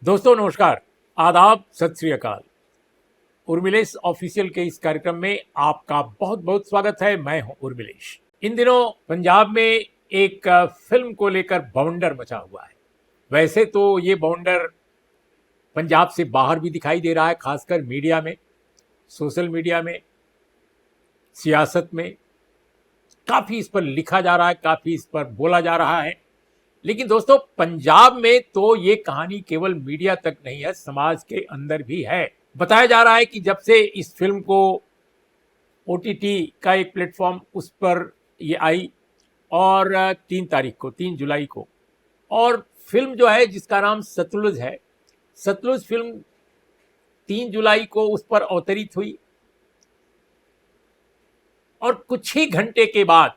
दोस्तों नमस्कार, आदाब, सत श्री अकाल। उर्मिलेश ऑफिशियल के इस कार्यक्रम में आपका बहुत बहुत स्वागत है। मैं हूं उर्मिलेश। इन दिनों पंजाब में एक फिल्म को लेकर बवंडर मचा हुआ है। वैसे तो ये बवंडर पंजाब से बाहर भी दिखाई दे रहा है, खासकर मीडिया में, सोशल मीडिया में, सियासत में। काफ़ी इस पर लिखा जा रहा है, काफ़ी इस पर बोला जा रहा है। लेकिन दोस्तों, पंजाब में तो ये कहानी केवल मीडिया तक नहीं है, समाज के अंदर भी है। बताया जा रहा है कि जब से इस फिल्म को ओटीटी का एक प्लेटफॉर्म उस पर ये आई, और 3 तारीख को, 3 जुलाई को, और फिल्म जो है जिसका नाम सतलुज है, सतलुज फिल्म 3 जुलाई को उस पर अवतरित हुई और कुछ ही घंटे के बाद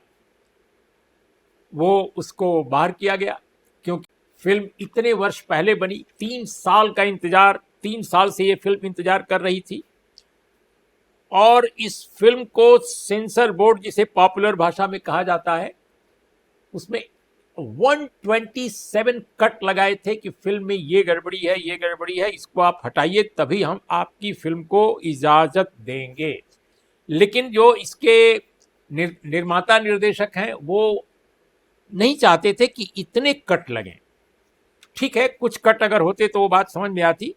वो उसको बाहर किया गया, क्योंकि फिल्म इतने वर्ष पहले बनी। 3 साल का इंतजार, 3 साल से ये फिल्म इंतजार कर रही थी। और इस फिल्म को सेंसर बोर्ड, जिसे पॉपुलर भाषा में कहा जाता है, उसमें 127 कट लगाए थे कि फिल्म में ये गड़बड़ी है, ये गड़बड़ी है, इसको आप हटाइए, तभी हम आपकी फिल्म को इजाजत देंगे। लेकिन जो इसके निर्माता निर्देशक हैं, वो नहीं चाहते थे कि इतने कट लगें। ठीक है, कुछ कट अगर होते तो वो बात समझ में आती,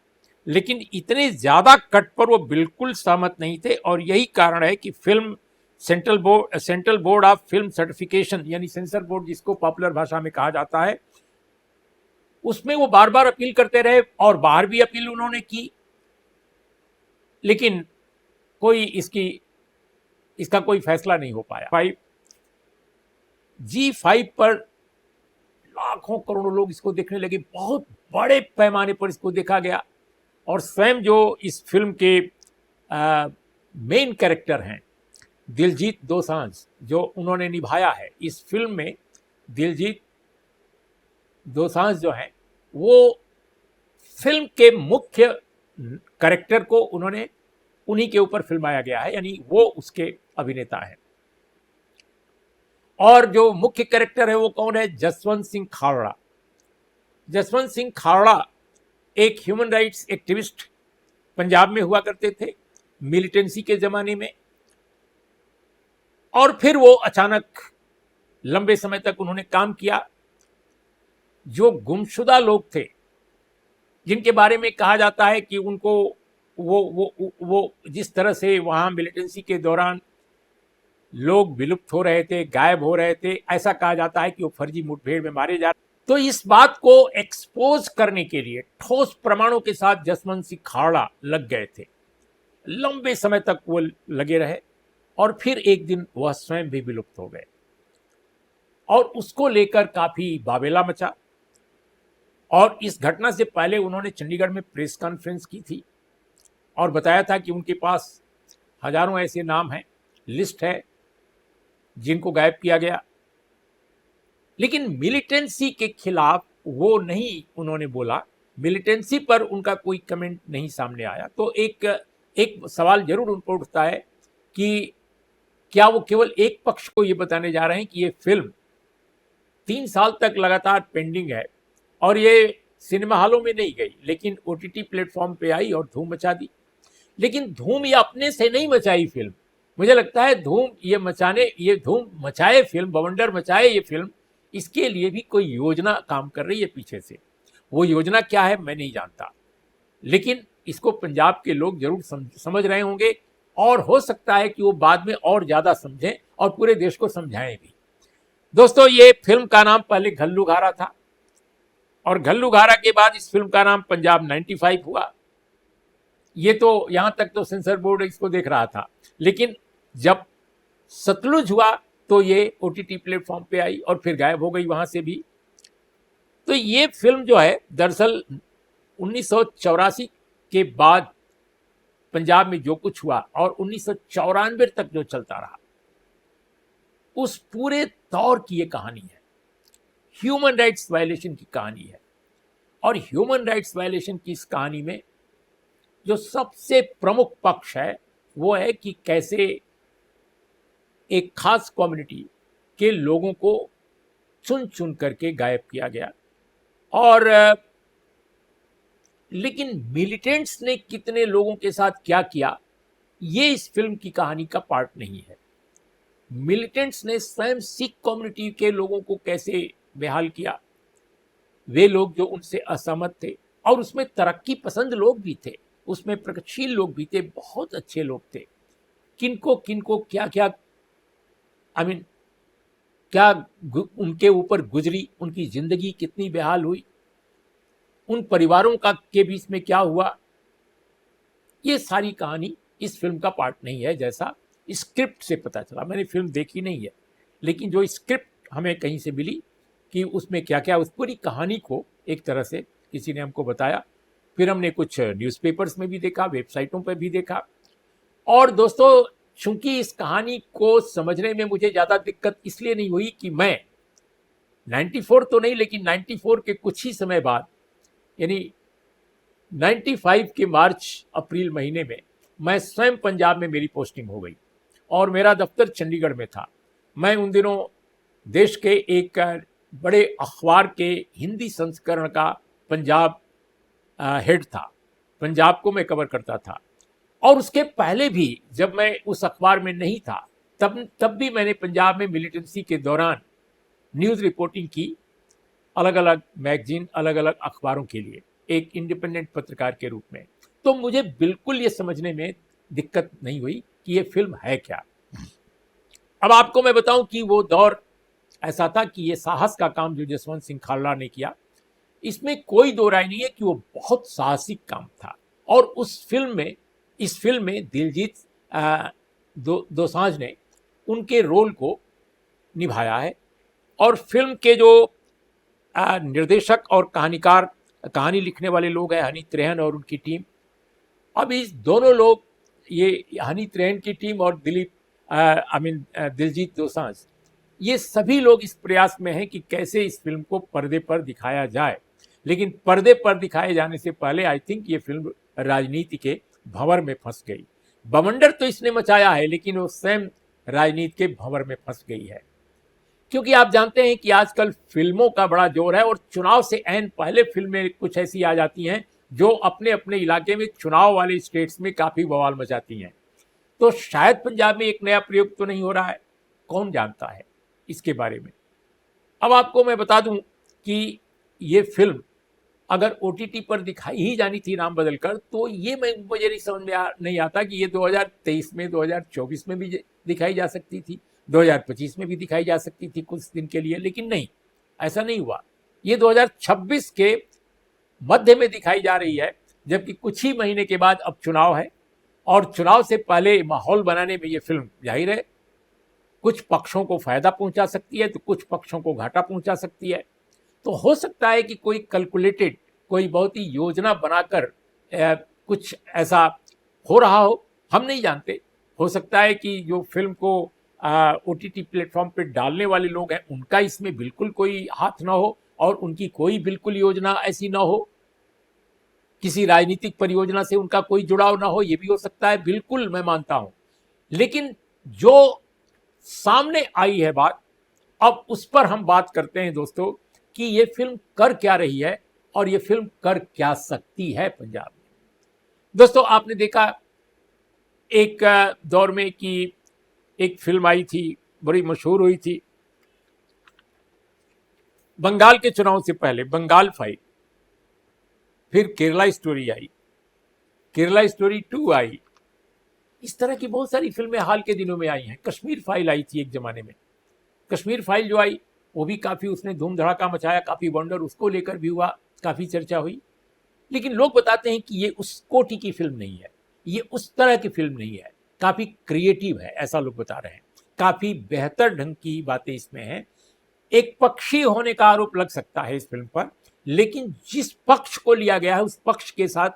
लेकिन इतने ज्यादा कट पर वो बिल्कुल सहमत नहीं थे। और यही कारण है कि film central board of film certification, यानी सेंसर बोर्ड जिसको पॉपुलर भाषा में कहा जाता है, उसमें वो बार बार अपील करते रहे और बाहर भी अपील उन्होंने की, लेकिन कोई इसका कोई फैसला नहीं हो पाया। G5 पर लाखों करोड़ों लोग इसको देखने लगे, बहुत बड़े पैमाने पर इसको देखा गया। और स्वयं जो इस फिल्म के मेन कैरेक्टर हैं, दिलजीत दोसांझ, जो उन्होंने निभाया है इस फिल्म में, दिलजीत दोसांझ जो हैं, वो फिल्म के मुख्य कैरेक्टर को उन्हीं के ऊपर फिल्माया गया है, यानी वो उसके अभिनेता हैं। और जो मुख्य कैरेक्टर है वो कौन है? जसवंत सिंह खाड़ड़ा। जसवंत सिंह खाड़ड़ा एक ह्यूमन राइट्स एक्टिविस्ट पंजाब में हुआ करते थे, मिलिटेंसी के जमाने में। और फिर वो अचानक लंबे समय तक उन्होंने काम किया। जो गुमशुदा लोग थे, जिनके बारे में कहा जाता है कि उनको वो जिस तरह से वहां मिलिटेंसी के दौरान लोग विलुप्त हो रहे थे, गायब हो रहे थे, ऐसा कहा जाता है कि वो फर्जी मुठभेड़ में मारे जा रहे। तो इस बात को एक्सपोज करने के लिए ठोस प्रमाणों के साथ जसवंत सिंह खाड़ड़ा लग गए थे। लंबे समय तक वो लगे रहे और फिर एक दिन वह स्वयं भी विलुप्त हो गए, और उसको लेकर काफी बाबेला मचा। और इस घटना से पहले उन्होंने चंडीगढ़ में प्रेस कॉन्फ्रेंस की थी और बताया था कि उनके पास हजारों ऐसे नाम हैं, लिस्ट है, जिनको गायब किया गया। लेकिन मिलिटेंसी के खिलाफ वो नहीं उन्होंने बोला, मिलिटेंसी पर उनका कोई कमेंट नहीं सामने आया। तो एक सवाल जरूर उन पर उठता है कि क्या वो केवल एक पक्ष को ये बताने जा रहे हैं कि ये फिल्म 3 साल तक लगातार पेंडिंग है और ये सिनेमा हॉलों में नहीं गई, लेकिन ओटीटी प्लेटफॉर्म पे आई और धूम मचा दी। लेकिन धूम ये अपने से नहीं मचाई फिल्म, मुझे लगता है ये धूम मचाए फिल्म, बवंडर मचाए ये फिल्म, इसके लिए भी कोई योजना काम कर रही है पीछे से। वो योजना क्या है मैं नहीं जानता, लेकिन इसको पंजाब के लोग जरूर समझ रहे होंगे, और हो सकता है कि वो बाद में और ज्यादा समझें और पूरे देश को समझाएं भी। दोस्तों, ये फिल्म का नाम पहले घल्लूघारा था, और घल्लूघारा के बाद इस फिल्म का नाम पंजाब 95 हुआ। ये तो यहां तक तो सेंसर बोर्ड इसको देख रहा था, लेकिन जब सतलुज हुआ तो ये ओटीटी प्लेटफॉर्म पे आई और फिर गायब हो गई वहां से भी। तो ये फिल्म जो है, दरअसल 1984 के बाद पंजाब में जो कुछ हुआ और 1994 तक जो चलता रहा, उस पूरे दौर की ये कहानी है। ह्यूमन राइट्स वायलेशन की कहानी है। और ह्यूमन राइट्स वायलेशन की इस कहानी में जो सबसे प्रमुख पक्ष है वो है कि कैसे एक खास कम्युनिटी के लोगों को चुन चुन करके गायब किया गया। और लेकिन मिलिटेंट्स ने कितने लोगों के साथ क्या किया, ये इस फिल्म की कहानी का पार्ट नहीं है। मिलिटेंट्स ने स्वयं सिख कम्युनिटी के लोगों को कैसे बेहाल किया, वे लोग जो उनसे असहमत थे, और उसमें तरक्की पसंद लोग भी थे, उसमें प्रगतिशील लोग भी थे, बहुत अच्छे लोग थे। किनको किनको क्या क्या आई मीन क्या उनके ऊपर गुजरी, उनकी जिंदगी कितनी बेहाल हुई, उन परिवारों का के बीच में क्या हुआ, ये सारी कहानी इस फिल्म का पार्ट नहीं है, जैसा स्क्रिप्ट से पता चला। मैंने फिल्म देखी नहीं है, लेकिन जो स्क्रिप्ट हमें कहीं से मिली कि उसमें क्या क्या, उस पूरी कहानी को एक तरह से किसी ने हमको बताया। फिर हमने कुछ न्यूज़पेपर्स में भी देखा, वेबसाइटों पर भी देखा। और दोस्तों, चूंकि इस कहानी को समझने में मुझे ज़्यादा दिक्कत इसलिए नहीं हुई कि मैं 94 तो नहीं, लेकिन 94 के कुछ ही समय बाद, यानी 95 के मार्च अप्रैल महीने में मैं स्वयं पंजाब में मेरी पोस्टिंग हो गई और मेरा दफ्तर चंडीगढ़ में था। मैं उन दिनों देश के एक बड़े अखबार के हिंदी संस्करण का पंजाब हेड था, पंजाब को मैं कवर करता था। और उसके पहले भी जब मैं उस अखबार में नहीं था, तब भी मैंने पंजाब में मिलिटेंसी के दौरान न्यूज़ रिपोर्टिंग की, अलग अलग मैगजीन, अलग अलग अखबारों के लिए, एक इंडिपेंडेंट पत्रकार के रूप में। तो मुझे बिल्कुल ये समझने में दिक्कत नहीं हुई कि ये फिल्म है क्या। अब आपको मैं बताऊं कि वो दौर ऐसा था कि ये साहस का काम जो जसवंत सिंह खालड़ा ने किया, इसमें कोई दो राय नहीं है कि वो बहुत साहसिक काम था। और उस फिल्म में, इस फिल्म में दिलजीत दोसांझ ने उनके रोल को निभाया है। और फिल्म के जो निर्देशक और कहानीकार, कहानी लिखने वाले लोग हैं हनी त्रेहन और उनकी टीम। अब इस दोनों लोग, ये हनी त्रेहन की टीम और दिलजीत दोसांझ, ये सभी लोग इस प्रयास में हैं कि कैसे इस फिल्म को पर्दे पर दिखाया जाए। लेकिन पर्दे पर दिखाए जाने से पहले आई थिंक ये फिल्म राजनीति के भंवर में फंस गई। बवंडर तो इसने मचाया है, लेकिन वो स्वयं राजनीति के भंवर में फंस गई है। क्योंकि आप जानते हैं कि आजकल फिल्मों का बड़ा जोर है, और चुनाव से ऐन पहले फिल्में कुछ ऐसी आ जाती हैं जो अपने अपने इलाके में, चुनाव वाले स्टेट्स में काफ़ी बवाल मचाती हैं। तो शायद पंजाब में एक नया प्रयोग तो नहीं हो रहा है, कौन जानता है इसके बारे में। अब आपको मैं बता दूं कि ये फिल्म अगर OTT पर दिखाई ही जानी थी नाम बदलकर, तो ये मुझे नहीं समझ में नहीं आता कि ये 2023 में, 2024 में भी दिखाई जा सकती थी, 2025 में भी दिखाई जा सकती थी कुछ दिन के लिए। लेकिन नहीं, ऐसा नहीं हुआ। ये 2026 के मध्य में दिखाई जा रही है, जबकि कुछ ही महीने के बाद अब चुनाव है, और चुनाव से पहले माहौल बनाने में ये फिल्म जाहिर है कुछ पक्षों को फायदा पहुंचा सकती है, तो कुछ पक्षों को घाटा पहुंचा सकती है। तो हो सकता है कि कोई कैलकुलेटेड, कोई बहुत ही योजना बनाकर कुछ ऐसा हो रहा हो, हम नहीं जानते। हो सकता है कि जो फिल्म को OTT प्लेटफॉर्म पर डालने वाले लोग हैं, उनका इसमें बिल्कुल कोई हाथ ना हो, और उनकी कोई बिल्कुल योजना ऐसी ना हो, किसी राजनीतिक परियोजना से उनका कोई जुड़ाव ना हो, ये भी हो सकता है, बिल्कुल मैं मानता हूं। लेकिन जो सामने आई है बात, अब उस पर हम बात करते हैं दोस्तों कि ये फिल्म कर क्या रही है और ये फिल्म कर क्या सकती है पंजाब में। दोस्तों, आपने देखा एक दौर में कि एक फिल्म आई थी, बड़ी मशहूर हुई थी, बंगाल के चुनाव से पहले, बंगाल फाइल। फिर Kerala story I, Kerala story 2 आई। इस तरह की बहुत सारी फिल्में हाल के दिनों में आई हैं। कश्मीर फाइल आई थी एक जमाने में। कश्मीर फाइल जो आई, वो भी काफ़ी, उसने धूम धड़ाका मचाया, काफ़ी वंडर उसको लेकर भी हुआ, काफ़ी चर्चा हुई। लेकिन लोग बताते हैं कि ये उस कोटि की फिल्म नहीं है, ये उस तरह की फिल्म नहीं है, काफ़ी क्रिएटिव है, ऐसा लोग बता रहे हैं। काफ़ी बेहतर ढंग की बातें इसमें हैं। एक पक्षी होने का आरोप लग सकता है इस फिल्म पर, लेकिन जिस पक्ष को लिया गया है उस पक्ष के साथ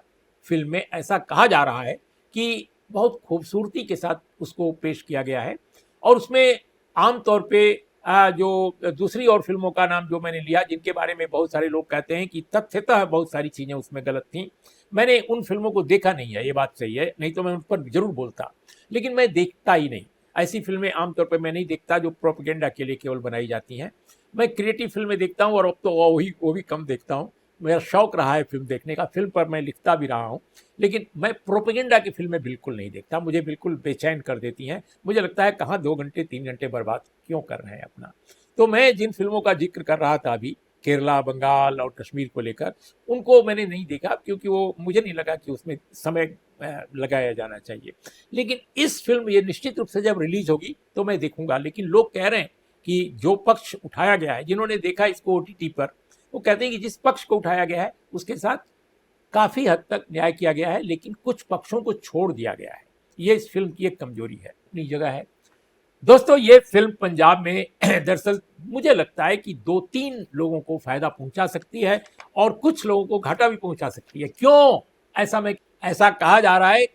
फिल्म में ऐसा कहा जा रहा है कि बहुत खूबसूरती के साथ उसको पेश किया गया है। और उसमें आमतौर पे जो दूसरी और फिल्मों का नाम जो मैंने लिया, जिनके बारे में बहुत सारे लोग कहते हैं कि तथ्यतः बहुत सारी चीज़ें उसमें गलत थीं, मैंने उन फिल्मों को देखा नहीं है, ये बात सही है, नहीं तो मैं उन पर जरूर बोलता। लेकिन मैं देखता ही नहीं, ऐसी फिल्में आमतौर पर मैं नहीं देखता जो प्रोपेगेंडा के लिए केवल बनाई जाती हैं। मैं क्रिएटिव फिल्में देखता हूँ, और अब तो वो भी कम देखता हूँ। मेरा शौक रहा है फिल्म देखने का, फिल्म पर मैं लिखता भी रहा हूँ, लेकिन मैं प्रोपेगेंडा की फिल्में बिल्कुल नहीं देखता, मुझे बिल्कुल बेचैन कर देती हैं। मुझे लगता है कहाँ 2 घंटे 3 घंटे बर्बाद क्यों कर रहे हैं अपना। तो मैं जिन फिल्मों का जिक्र कर रहा था अभी, केरला, बंगाल और कश्मीर को लेकर, उनको मैंने नहीं देखा क्योंकि वो मुझे नहीं लगा कि उसमें समय लगाया जाना चाहिए। लेकिन इस फिल्म ये निश्चित रूप से जब रिलीज होगी तो मैं देखूंगा। लेकिन लोग कह रहे हैं कि जो पक्ष उठाया गया है, जिन्होंने देखा इसको OTT पर, वो कहते हैं कि जिस पक्ष को उठाया गया है उसके साथ काफी हद तक न्याय किया गया है, लेकिन कुछ पक्षों को छोड़ दिया गया है। ये इस फिल्म की एक कमजोरी है, अपनी जगह है। दोस्तों, ये फिल्म पंजाब में दरअसल मुझे लगता है कि 2-3 लोगों को फायदा पहुंचा सकती है और कुछ लोगों को घाटा भी पहुंचा सकती है। क्यों ऐसा कहा जा रहा है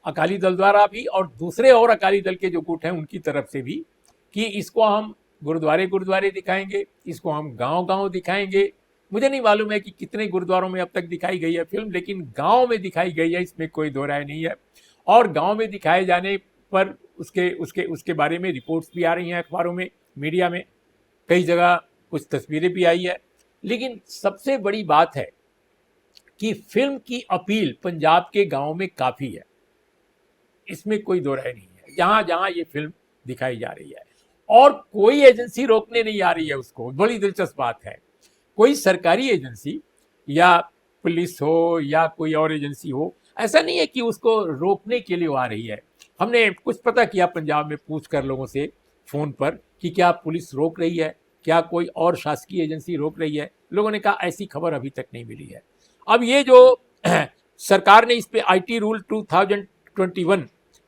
अकाली दल द्वारा भी और दूसरे और अकाली दल के जो गुट हैं उनकी तरफ से भी, कि इसको हम गुरुद्वारे गुरुद्वारे दिखाएंगे, इसको हम गांव गांव दिखाएंगे। मुझे नहीं मालूम है कि कितने गुरुद्वारों में अब तक दिखाई गई है फिल्म, लेकिन गांव में दिखाई गई है, इसमें कोई दो राय नहीं है। और गांव में दिखाए जाने पर उसके उसके उसके बारे में रिपोर्ट्स भी आ रही हैं अखबारों में, मीडिया में, कई जगह कुछ तस्वीरें भी आई है। लेकिन सबसे बड़ी बात है कि फिल्म की अपील पंजाब के गांव में काफ़ी है, इसमें कोई दो राय नहीं है, जहां जहां ये फिल्म दिखाई जा रही है। और कोई एजेंसी रोकने नहीं आ रही है उसको। बड़ी दिलचस्प बात है, कोई सरकारी एजेंसी या पुलिस हो या कोई और एजेंसी हो, ऐसा नहीं है कि उसको रोकने के लिए वो आ रही है। हमने कुछ पता किया पंजाब में, पूछ कर लोगों से फ़ोन पर कि क्या पुलिस रोक रही है, क्या कोई और शासकीय एजेंसी रोक रही है। लोगों ने कहा ऐसी खबर अभी तक नहीं मिली है। अब ये जो सरकार ने इस पे IT रूल 2021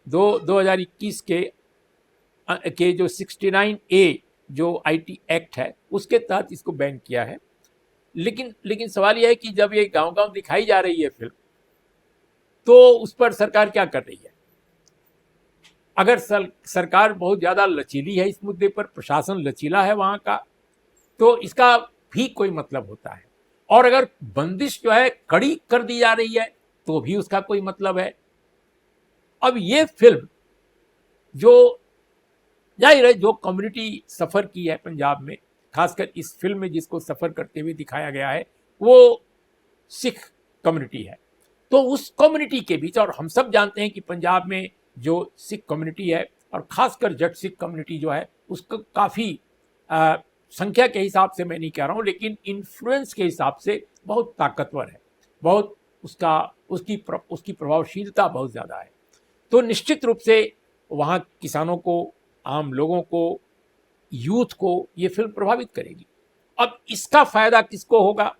2021 के जो 69A जो IT एक्ट है उसके तहत इसको बैन किया है। लेकिन सवाल यह है कि जब ये गांव गांव दिखाई जा रही है फिल्म, तो उस पर सरकार क्या कर रही है। अगर सरकार बहुत ज्यादा लचीली है इस मुद्दे पर, प्रशासन लचीला है वहां का, तो इसका भी कोई मतलब होता है। और अगर बंदिश जो है कड़ी कर दी जा रही है तो भी उसका कोई मतलब है। अब ये फिल्म जो जाहिर है जो कम्युनिटी सफर की है पंजाब में, खासकर इस फिल्म में जिसको सफर करते हुए दिखाया गया है वो सिख कम्युनिटी है। तो उस कम्युनिटी के बीच, और हम सब जानते हैं कि पंजाब में जो सिख कम्युनिटी है और खासकर जट सिख कम्युनिटी जो है उसको काफ़ी संख्या के हिसाब से मैं नहीं कह रहा हूँ, लेकिन इन्फ्लुएंस के हिसाब से बहुत ताकतवर है, बहुत उसकी प्रभावशीलता बहुत ज़्यादा है। तो निश्चित रूप से वहाँ किसानों को, आम लोगों को, यूथ को ये फिल्म प्रभावित करेगी। अब इसका फायदा किसको होगा,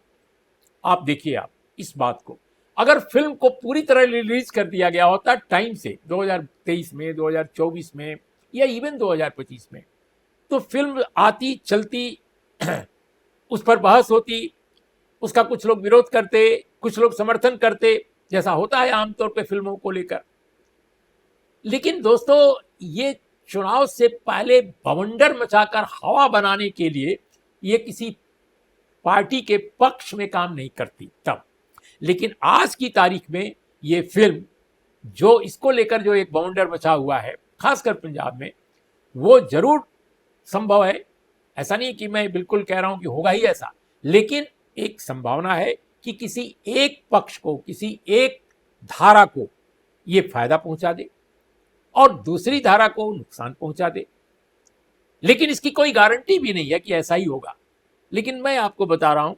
आप देखिए। आप इस बात को, अगर फिल्म को पूरी तरह रिलीज कर दिया गया होता टाइम से 2023 में, 2024 में या इवन 2025 में, तो फिल्म आती, चलती, उस पर बहस होती, उसका कुछ लोग विरोध करते, कुछ लोग समर्थन करते, जैसा होता है आमतौर पर फिल्मों को लेकर। लेकिन दोस्तों, ये चुनाव से पहले बवंडर मचाकर हवा बनाने के लिए ये किसी पार्टी के पक्ष में काम नहीं करती तब। लेकिन आज की तारीख में ये फिल्म जो इसको लेकर जो एक बवंडर मचा हुआ है खासकर पंजाब में, वो जरूर संभव है। ऐसा नहीं कि मैं बिल्कुल कह रहा हूं कि होगा ही ऐसा, लेकिन एक संभावना है कि किसी एक पक्ष को, किसी एक धारा को ये फायदा पहुंचा दे और दूसरी धारा को नुकसान पहुंचा दे। लेकिन इसकी कोई गारंटी भी नहीं है कि ऐसा ही होगा। लेकिन मैं आपको बता रहा हूं,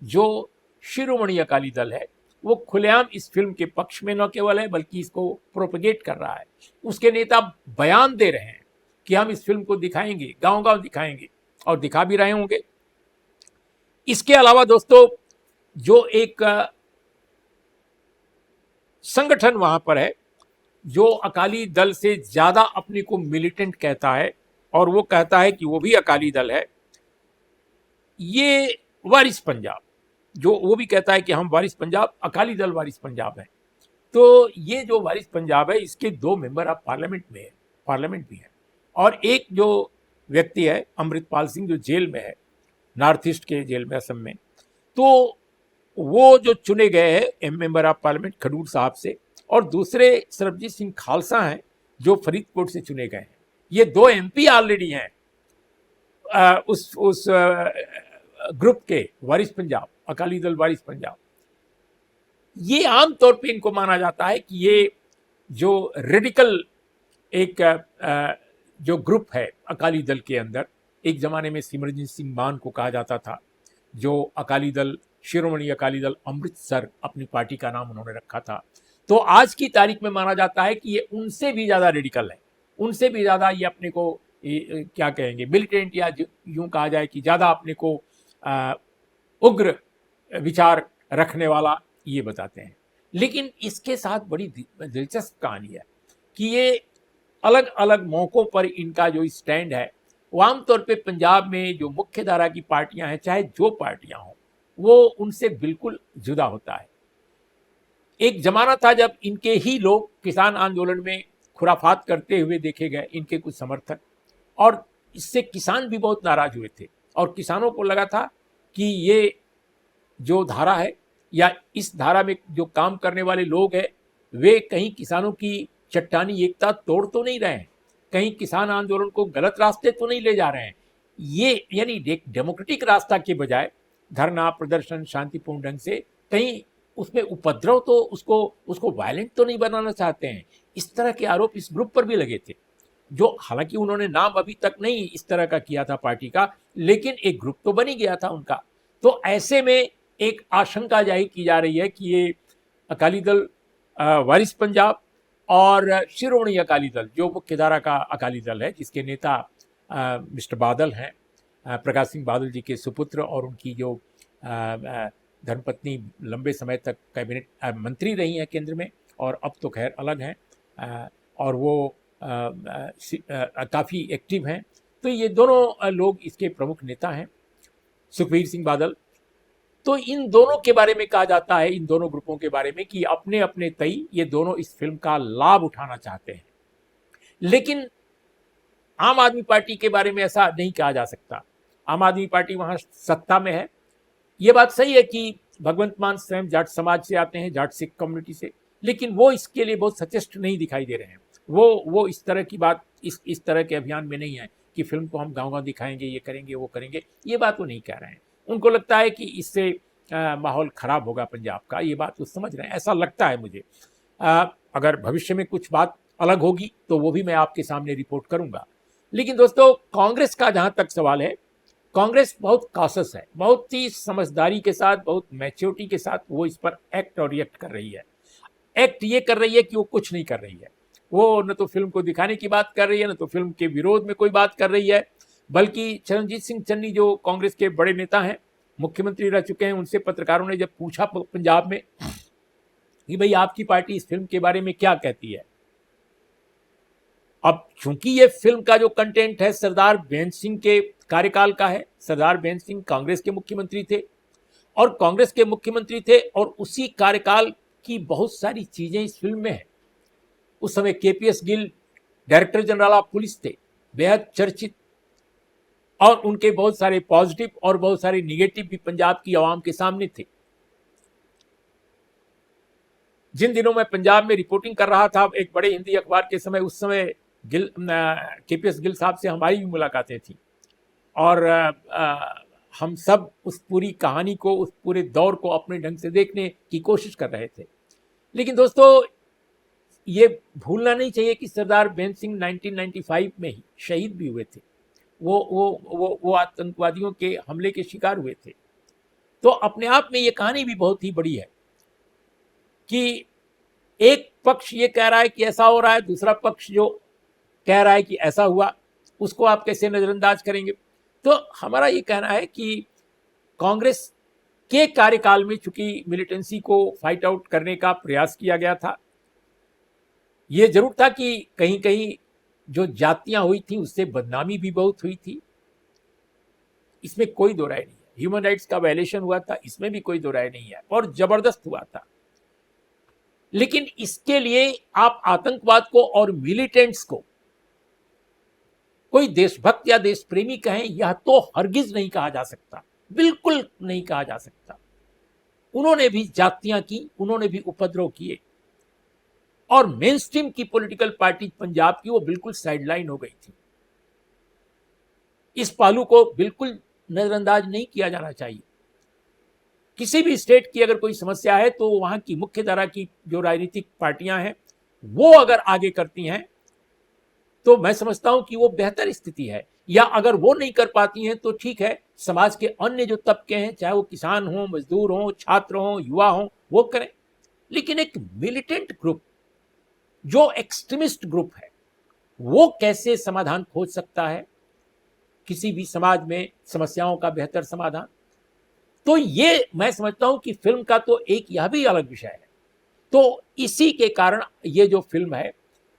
जो शिरोमणि अकाली दल है वो खुलेआम इस फिल्म के पक्ष में न केवल है बल्कि इसको प्रोपेगेट कर रहा है। उसके नेता बयान दे रहे हैं कि हम इस फिल्म को दिखाएंगे, गांव गांव दिखाएंगे, और दिखा भी रहे होंगे। इसके अलावा दोस्तों, जो एक संगठन वहां पर है जो अकाली दल से ज्यादा अपने को मिलिटेंट कहता है और वो कहता है कि वो भी अकाली दल है, ये वारिस पंजाब, जो वो भी कहता है कि हम वारिस पंजाब, अकाली दल वारिस पंजाब है। तो ये जो वारिस पंजाब है इसके 2 मेंबर ऑफ पार्लियामेंट में है, पार्लियामेंट भी है, और एक जो व्यक्ति है अमृतपाल सिंह जो जेल में है, नॉर्थ ईस्ट के जेल में, असम में। तो वो जो चुने गए हैं मेंबर ऑफ पार्लियामेंट खडूर साहब से, और दूसरे सरबजीत सिंह खालसा हैं जो फरीदकोट से चुने गए हैं। ये 2 MP ऑलरेडी हैं उस ग्रुप के वारिस पंजाब, अकाली दल वारिस पंजाब, ये आम तौर पे इनको माना जाता है कि ये जो रेडिकल एक जो ग्रुप है अकाली दल के अंदर, एक जमाने में सिमरनजीत सिंह मान को कहा जाता था, जो अकाली दल, शिरोमणि अकाली दल अमृतसर अपनी पार्टी का नाम उन्होंने रखा था, तो आज की तारीख में माना जाता है कि ये उनसे भी ज़्यादा रेडिकल है, उनसे भी ज़्यादा ये अपने को क्या कहेंगे, मिलिटेंट, या यूं कहा जाए कि ज़्यादा अपने को उग्र विचार रखने वाला ये बताते हैं। लेकिन इसके साथ बड़ी दिलचस्प कहानी है कि ये अलग अलग मौक़ों पर इनका जो स्टैंड है वो आमतौर पे पंजाब में जो मुख्य धारा की पार्टियां हैं, चाहे जो पार्टियां हों, वो उनसे बिल्कुल जुदा होता है। एक जमाना था जब इनके ही लोग किसान आंदोलन में खुराफात करते हुए देखे गए, इनके कुछ समर्थक, और इससे किसान भी बहुत नाराज हुए थे और किसानों को लगा था कि ये जो धारा है या इस धारा में जो काम करने वाले लोग हैं वे कहीं किसानों की चट्टानी एकता तोड़ तो नहीं रहे हैं, कहीं किसान आंदोलन को गलत रास्ते तो नहीं ले जा रहे हैं। ये यानी डेमोक्रेटिक रास्ता के बजाय धरना प्रदर्शन शांतिपूर्ण ढंग से, कहीं उसमें उपद्रव तो उसको वायलेंट तो नहीं बनाना चाहते हैं। इस तरह के आरोप इस ग्रुप पर भी लगे थे, जो हालांकि उन्होंने नाम अभी तक नहीं इस तरह का किया था पार्टी का, लेकिन एक ग्रुप तो बन ही गया था उनका। तो ऐसे में एक आशंका जाहिर की जा रही है कि ये अकाली दल वारिस पंजाब और शिरोमणि अकाली दल, जो मुख्यधारा का अकाली दल है, जिसके नेता मिस्टर बादल हैं, प्रकाश सिंह बादल जी के सुपुत्र, और उनकी जो धर्मपत्नी लंबे समय तक कैबिनेट मंत्री रही हैं केंद्र में, और अब तो खैर अलग हैं, और वो काफ़ी एक्टिव हैं। तो ये दोनों लोग इसके प्रमुख नेता हैं, सुखबीर सिंह बादल। तो इन दोनों के बारे में कहा जाता है, इन दोनों ग्रुपों के बारे में, कि अपने अपने तय ये दोनों इस फिल्म का लाभ उठाना चाहते हैं। लेकिन आम आदमी पार्टी के बारे में ऐसा नहीं कहा जा सकता। आम आदमी पार्टी वहां सत्ता में है, ये बात सही है कि भगवंत मान स्वयं जाट समाज से आते हैं, जाट सिख कम्युनिटी से, लेकिन वो इसके लिए बहुत सचेष्ट नहीं दिखाई दे रहे हैं। वो इस तरह की बात, इस तरह के अभियान में नहीं है कि फिल्म को हम गाँव-गाँव दिखाएंगे, ये करेंगे, वो करेंगे, ये बात वो नहीं कह रहे हैं। उनको लगता है कि इससे माहौल खराब होगा पंजाब का, ये बात वो समझ रहे हैं, ऐसा लगता है मुझे। अगर भविष्य में कुछ बात अलग होगी तो वो भी मैं आपके सामने रिपोर्ट करूंगा। लेकिन दोस्तों, कांग्रेस का जहां तक सवाल है, कांग्रेस बहुत कॉशस है, बहुत ही समझदारी के साथ, बहुत मैच्योरिटी के साथ वो इस पर एक्ट और रिएक्ट कर रही है। एक्ट ये कर रही है कि वो कुछ नहीं कर रही है, वो न तो फिल्म को दिखाने की बात कर रही है, न तो फिल्म के विरोध में कोई बात कर रही है, बल्कि चरणजीत सिंह चन्नी जो कांग्रेस के बड़े नेता हैं, मुख्यमंत्री रह चुके हैं, उनसे पत्रकारों ने जब पूछा पंजाब में कि भाई आपकी पार्टी इस फिल्म के बारे में क्या कहती है, अब चूंकि ये फिल्म का जो कंटेंट है सरदार बेंच सिंह के कार्यकाल का है, सरदार बेंच सिंह कांग्रेस के मुख्यमंत्री थे, और कांग्रेस के मुख्यमंत्री थे, और उसी कार्यकाल की बहुत सारी चीजें इस फिल्म में है। उस समय KPS Gill director general of police थे, बेहद चर्चित, और उनके बहुत सारे पॉजिटिव और बहुत सारे निगेटिव भी पंजाब की आवाम के सामने थे। जिन दिनों मैं पंजाब में रिपोर्टिंग कर रहा था एक बड़े हिंदी अखबार के समय, उस समय केपीएस गिल साहब से हमारी भी मुलाकातें थी, और हम सब उस पूरी कहानी को, उस पूरे दौर को अपने ढंग से देखने की कोशिश कर रहे थे। लेकिन दोस्तों, ये भूलना नहीं चाहिए कि सरदार बेंच सिंह 1995 में ही शहीद भी हुए थे। वो आतंकवादियों के हमले के शिकार हुए थे। तो अपने आप में ये कहानी भी बहुत ही बड़ी है कि एक पक्ष ये कह रहा है कि ऐसा हो रहा है, दूसरा पक्ष जो कह रहा है कि ऐसा हुआ, उसको आप कैसे नजरअंदाज करेंगे। तो हमारा ये कहना है कि कांग्रेस के कार्यकाल में चूंकि मिलिटेंसी को फाइट आउट करने का प्रयास किया गया था, ये जरूर था कि कहीं कहीं जो जातियां हुई थी उससे बदनामी भी बहुत हुई थी, इसमें कोई दो राय नहीं है। ह्यूमन राइट्स का वायलेशन हुआ था, इसमें भी कोई दो राय नहीं है, और जबरदस्त हुआ था। लेकिन इसके लिए आप आतंकवाद को और मिलिटेंट्स को कोई देशभक्त या देश प्रेमी कहें, यह तो हरगिज नहीं कहा जा सकता, बिल्कुल नहीं कहा जा सकता। उन्होंने भी जातियां की, उन्होंने भी उपद्रव किए, और मेन स्ट्रीम की पॉलिटिकल पार्टी पंजाब की वो बिल्कुल साइडलाइन हो गई थी। इस पहलू को बिल्कुल नज़रअंदाज नहीं किया जाना चाहिए। किसी भी स्टेट की अगर कोई समस्या है तो वहाँ की मुख्य धारा की जो राजनीतिक पार्टियां हैं वो अगर आगे करती हैं तो मैं समझता हूं कि वो बेहतर स्थिति है। या अगर वो नहीं कर पाती हैं तो ठीक है, समाज के अन्य जो तबके हैं, चाहे वो किसान हों, मजदूर हों, छात्र हों, युवा हों, वो करें। लेकिन एक मिलिटेंट ग्रुप, जो एक्सट्रीमिस्ट ग्रुप है, वो कैसे समाधान खोज सकता है किसी भी समाज में समस्याओं का बेहतर समाधान? तो ये मैं समझता हूं कि फिल्म का तो एक यह भी अलग विषय है। तो इसी के कारण ये जो फिल्म है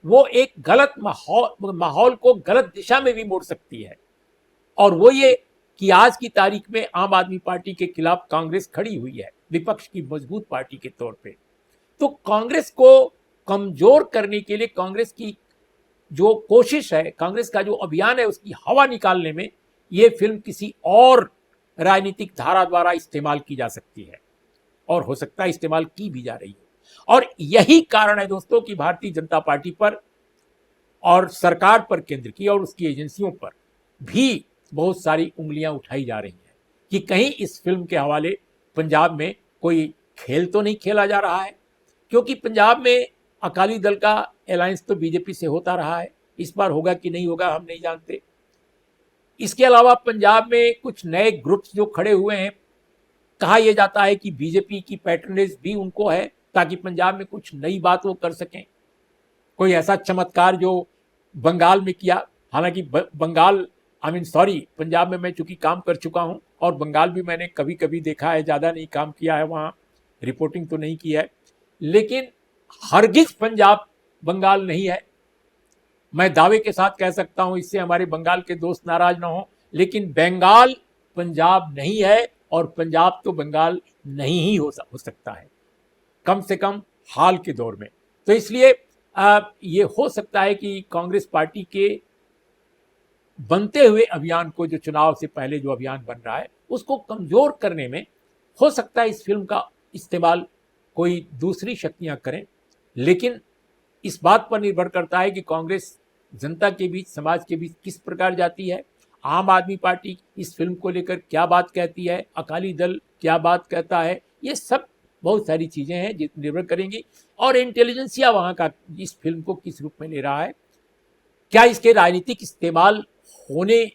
वो एक गलत माहौल को गलत दिशा में भी मोड़ सकती है। और वो ये कि आज की तारीख में आम आदमी पार्टी के खिलाफ कांग्रेस खड़ी हुई है विपक्ष की मजबूत पार्टी के तौर पे। तो कांग्रेस को कमजोर करने के लिए कांग्रेस की जो कोशिश है, कांग्रेस का जो अभियान है, उसकी हवा निकालने में ये फिल्म किसी और राजनीतिक धारा द्वारा इस्तेमाल की जा सकती है और हो सकता है इस्तेमाल की भी जा रही है। और यही कारण है दोस्तों कि भारतीय जनता पार्टी पर और सरकार पर, केंद्र की और उसकी एजेंसियों पर भी बहुत सारी उंगलियां उठाई जा रही हैं कि कहीं इस फिल्म के हवाले पंजाब में कोई खेल तो नहीं खेला जा रहा है। क्योंकि पंजाब में अकाली दल का अलायंस तो बीजेपी से होता रहा है, इस बार होगा कि नहीं होगा हम नहीं जानते। इसके अलावा पंजाब में कुछ नए ग्रुप्स जो खड़े हुए हैं, कहा यह जाता है कि बीजेपी की पैटर्नेज भी उनको है ताकि पंजाब में कुछ नई बात वो कर सकें। कोई ऐसा चमत्कार जो बंगाल में किया, हालांकि बंगाल सॉरी, पंजाब में मैं चूंकि काम कर चुका हूं और बंगाल भी मैंने कभी कभी देखा है, ज़्यादा नहीं काम किया है, वहाँ रिपोर्टिंग तो नहीं की है, लेकिन हरगिज पंजाब बंगाल नहीं है। मैं दावे के साथ कह सकता हूं, इससे हमारे बंगाल के दोस्त नाराज ना हो, लेकिन बंगाल पंजाब नहीं है और पंजाब तो बंगाल नहीं ही हो सकता है, कम से कम हाल के दौर में। तो इसलिए ये हो सकता है कि कांग्रेस पार्टी के बनते हुए अभियान को, जो चुनाव से पहले जो अभियान बन रहा है, उसको कमजोर करने में हो सकता है इस फिल्म का इस्तेमाल कोई दूसरी शक्तियां करें। लेकिन इस बात पर निर्भर करता है कि कांग्रेस जनता के बीच, समाज के बीच किस प्रकार जाती है, आम आदमी पार्टी इस फिल्म को लेकर क्या बात कहती है, अकाली दल क्या बात कहता है, ये सब बहुत सारी चीज़ें हैं जो निर्भर करेंगी। और इंटेलिजेंसिया वहाँ का इस फिल्म को किस रूप में ले रहा है, क्या इसके राजनीतिक इस्तेमाल होने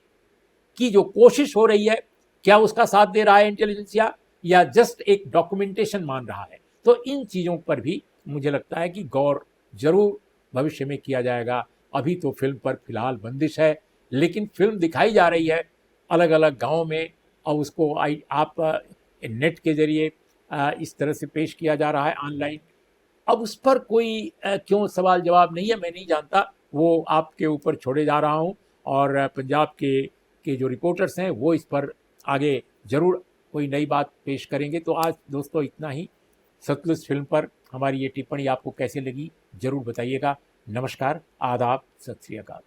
की जो कोशिश हो रही है, क्या उसका साथ दे रहा है इंटेलिजेंसिया, या जस्ट एक डॉक्यूमेंटेशन मान रहा है। तो इन चीज़ों पर भी मुझे लगता है कि गौर जरूर भविष्य में किया जाएगा। अभी तो फिल्म पर फिलहाल बंदिश है, लेकिन फिल्म दिखाई जा रही है अलग अलग गाँव में, और उसको आप नेट के जरिए इस तरह से पेश किया जा रहा है ऑनलाइन। अब उस पर कोई क्यों सवाल जवाब नहीं है, मैं नहीं जानता, वो आपके ऊपर छोड़े जा रहा हूँ। और पंजाब के जो रिपोर्टर्स हैं वो इस पर आगे ज़रूर कोई नई बात पेश करेंगे। तो आज दोस्तों इतना ही। सतलुज फिल्म पर हमारी ये टिप्पणी आपको कैसे लगी ज़रूर बताइएगा। नमस्कार, आदाब, सत श्री अकाल।